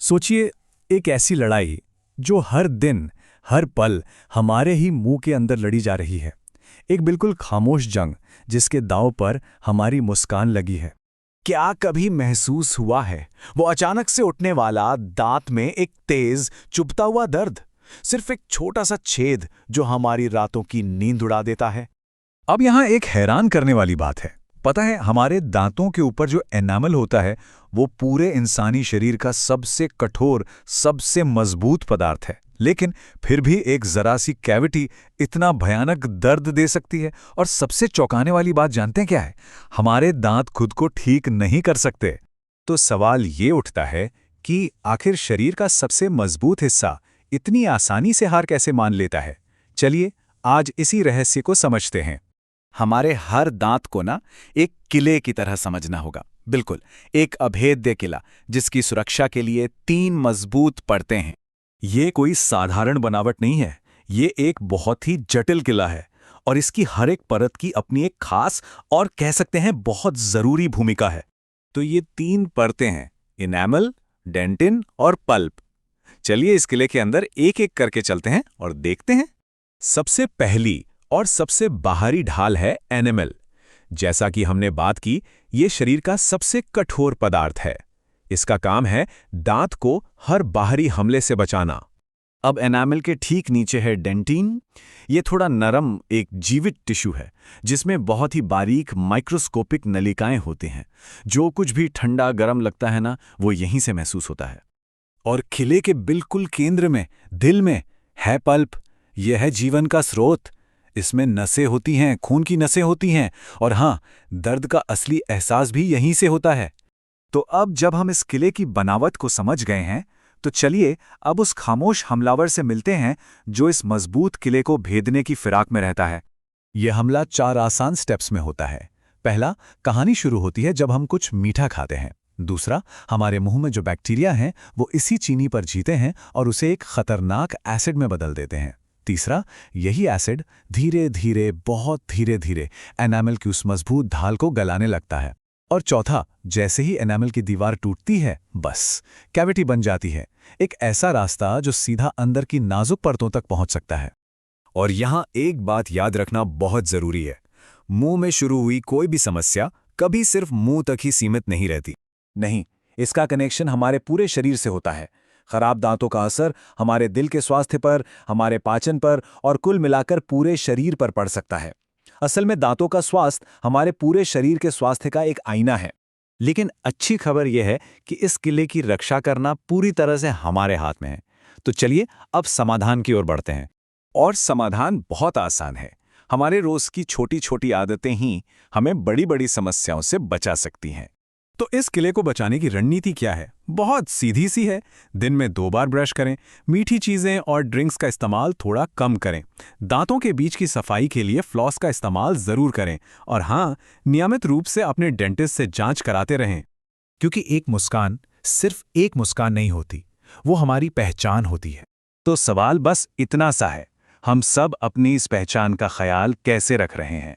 सोचिए, एक ऐसी लड़ाई जो हर दिन, हर पल हमारे ही मुंह के अंदर लड़ी जा रही है। एक बिल्कुल खामोश जंग जिसके दांव पर हमारी मुस्कान लगी है। क्या कभी महसूस हुआ है वो अचानक से उठने वाला दांत में एक तेज चुभता हुआ दर्द, सिर्फ एक छोटा सा छेद जो हमारी रातों की नींद उड़ा देता है। अब यहाँ एक हैरान करने वाली बात है। पता है, हमारे दांतों के ऊपर जो एनामल होता है वो पूरे इंसानी शरीर का सबसे कठोर, सबसे मजबूत पदार्थ है, लेकिन फिर भी एक जरा सी कैविटी इतना भयानक दर्द दे सकती है। और सबसे चौंकाने वाली बात जानते हैं क्या है? हमारे दांत खुद को ठीक नहीं कर सकते। तो सवाल ये उठता है कि आखिर शरीर का सबसे मजबूत हिस्सा इतनी आसानी से हार कैसे मान लेता है? चलिए आज इसी रहस्य को समझते हैं। हमारे हर दांत को ना एक किले की तरह समझना होगा। बिल्कुल, एक अभेद्य किला जिसकी सुरक्षा के लिए 3 मजबूत परतें हैं। ये कोई साधारण बनावट नहीं है, ये एक बहुत ही जटिल किला है और इसकी हर एक परत की अपनी एक खास और कह सकते हैं बहुत जरूरी भूमिका है। तो ये 3 परतें हैं, इनेमल, डेंटिन और पल्प। चलिए इस किले के अंदर एक एक करके चलते हैं और देखते हैं। सबसे पहली और सबसे बाहरी ढाल है एनेमल। जैसा कि हमने बात की, ये शरीर का सबसे कठोर पदार्थ है। इसका काम है दांत को हर बाहरी हमले से बचाना। अब एनामल के ठीक नीचे है डेंटिन। ये थोड़ा नरम एक जीवित टिश्यू है जिसमें बहुत ही बारीक माइक्रोस्कोपिक नलिकाएं होती हैं। जो कुछ भी ठंडा गरम लगता है ना, वो यहीं से महसूस होता है। और किले के बिल्कुल केंद्र में, दिल में, है पल्प। यह है जीवन का स्रोत। इसमें नसें होती हैं, खून की नसें होती हैं, और हाँ, दर्द का असली एहसास भी यहीं से होता है। तो अब जब हम इस किले की बनावट को समझ गए हैं, तो चलिए अब उस खामोश हमलावर से मिलते हैं जो इस मजबूत किले को भेदने की फिराक में रहता है। यह हमला 4 आसान स्टेप्स में होता है। पहला, कहानी शुरू होती है जब हम कुछ मीठा खाते हैं। दूसरा, हमारे मुंह में जो बैक्टीरिया हैं वो इसी चीनी पर जीते हैं और उसे एक खतरनाक एसिड में बदल देते हैं। तीसरा, यही एसिड धीरे धीरे, बहुत धीरे धीरे एनामल की उस मजबूत ढाल को गलाने लगता है। और चौथा, जैसे ही एनामल की दीवार टूटती है, बस कैविटी बन जाती है। एक ऐसा रास्ता जो सीधा अंदर की नाजुक परतों तक पहुंच सकता है। और यहां एक बात याद रखना बहुत जरूरी है। मुंह में शुरू हुई कोई भी समस्या कभी सिर्फ मुंह तक ही सीमित नहीं रहती। नहीं, इसका कनेक्शन हमारे पूरे शरीर से होता है। खराब दांतों का असर हमारे दिल के स्वास्थ्य पर, हमारे पाचन पर और कुल मिलाकर पूरे शरीर पर पड़ सकता है। असल में दांतों का स्वास्थ्य हमारे पूरे शरीर के स्वास्थ्य का एक आईना है। लेकिन अच्छी खबर यह है कि इस किले की रक्षा करना पूरी तरह से हमारे हाथ में है। तो चलिए अब समाधान की ओर बढ़ते हैं। और समाधान बहुत आसान है। हमारे रोज की छोटी छोटी आदतें ही हमें बड़ी बड़ी समस्याओं से बचा सकती हैं। तो इस किले को बचाने की रणनीति क्या है? बहुत सीधी सी है। दिन में 2 बार ब्रश करें, मीठी चीज़ें और ड्रिंक्स का इस्तेमाल थोड़ा कम करें, दांतों के बीच की सफाई के लिए फ्लॉस का इस्तेमाल ज़रूर करें, और हाँ, नियमित रूप से अपने डेंटिस्ट से जांच कराते रहें। क्योंकि एक मुस्कान सिर्फ एक मुस्कान नहीं होती, वो हमारी पहचान होती है। तो सवाल बस इतना सा है, हम सब अपनी इस पहचान का ख्याल कैसे रख रहे हैं?